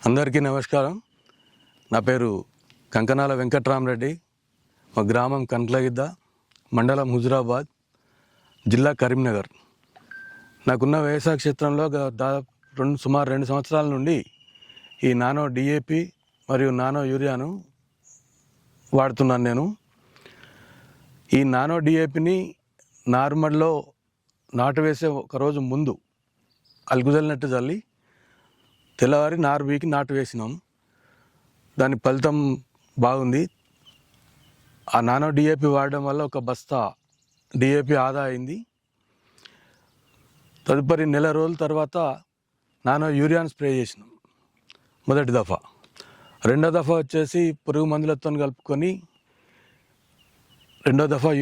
అందరికీ నమస్కారం. నా పేరు కంకనాల వెంకట్రామరెడ్డి. మా గ్రామం కనకలగిద్ద, మండలం హుజురాబాద్, జిల్లా కరీంనగర్. నాకున్న వ్యవసాయ క్షేత్రంలో దాదాపు సుమారు 2 సంవత్సరాల నుండి ఈ నానో డిఏపి మరియు నానో యూరియాను వాడుతున్నాను. నేను ఈ నానో డిఏపిని నార్మల్లో నాటు వేసే ఒక రోజు ముందు అలుగుజల్లినట్టు చల్లి తెల్లవారి నారు బీకి నాటు వేసినాం. దాని ఫలితం బాగుంది. ఆ నానో డిఏపి వాడడం వల్ల ఒక బస్తా డిఏపి ఆదా అయింది. తదుపరి నెల రోజుల తర్వాత నానో యూరియాను స్ప్రే చేసినాం మొదటి దఫా. రెండో దఫా వచ్చేసి పురుగు మందులతో కలుపుకొని రెండో దఫా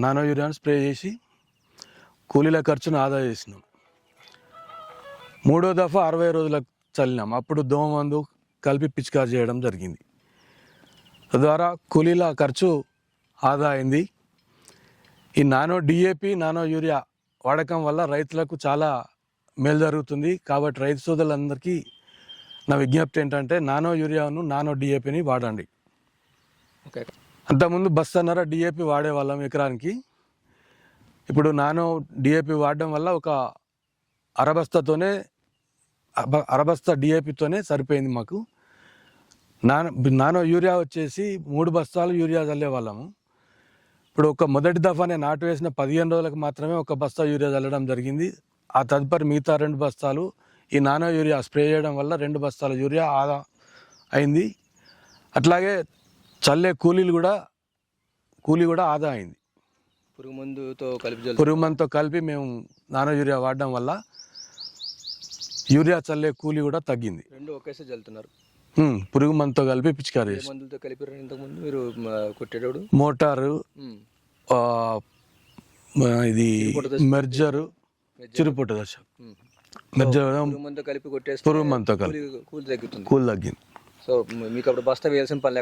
నానో యూరియాను స్ప్రే చేసి కూలీల ఖర్చును ఆదా చేసినాం. మూడో దఫా 60 రోజులకు చల్లినాం. అప్పుడు దోమ మందు కలిపి పిచికారి చేయడం జరిగింది. తద్వారా కూలీల ఖర్చు ఆదా అయింది. ఈ నానో డిఏపి నానో యూరియా వాడకం వల్ల రైతులకు చాలా మేలు జరుగుతుంది. కాబట్టి రైతు సోదరులందరికీ నా విజ్ఞప్తి ఏంటంటే నానో యూరియాను నానో డిఏపిని వాడండి. ఓకే. అంతకుముందు బస్తాన్నర డిఏపి వాడేవాళ్ళం ఎకరానికి. ఇప్పుడు నానో డిఏపి వాడడం వల్ల ఒక అరబస్తా డిఏపితోనే సరిపోయింది మాకు. నానో యూరియా వచ్చేసి 3 బస్తాలు యూరియా చల్లేవాళ్ళము. ఇప్పుడు ఒక మొదటి దఫానే నాటు వేసిన 15 రోజులకు మాత్రమే ఒక బస్తా యూరియా చల్లడం జరిగింది. ఆ తదుపరి మిగతా 2 బస్తాలు ఈ నానో యూరియా స్ప్రే చేయడం వల్ల 2 బస్తాల యూరియా ఆదా అయింది. అట్లాగే చల్లే కూలీ కూడా ఆదా అయింది. పురుగు మందుతో కలిపి మేము నానో యూరియా వాడడం వల్ల యూరియా చల్లే కూలీ కూడా తగ్గింది. 2 ఒకేసారి చల్లుతున్నారు. పురుగు మందుతో కలిపి పిచికారి చేసి మందులతో కలిపి ఇంతకుముందు మీరు కొట్టేటప్పుడు మోటారు, ఇది మెర్జరు, చిరుపుట్ట దశ మెర్జర్ కలిపి కొట్టేసి పురుగు మందుతో కలిపి కూలి తగ్గుతుంది. కూలి తగ్గింది. సో మీకు అప్పుడు బస్తా వేయాల్సిన పని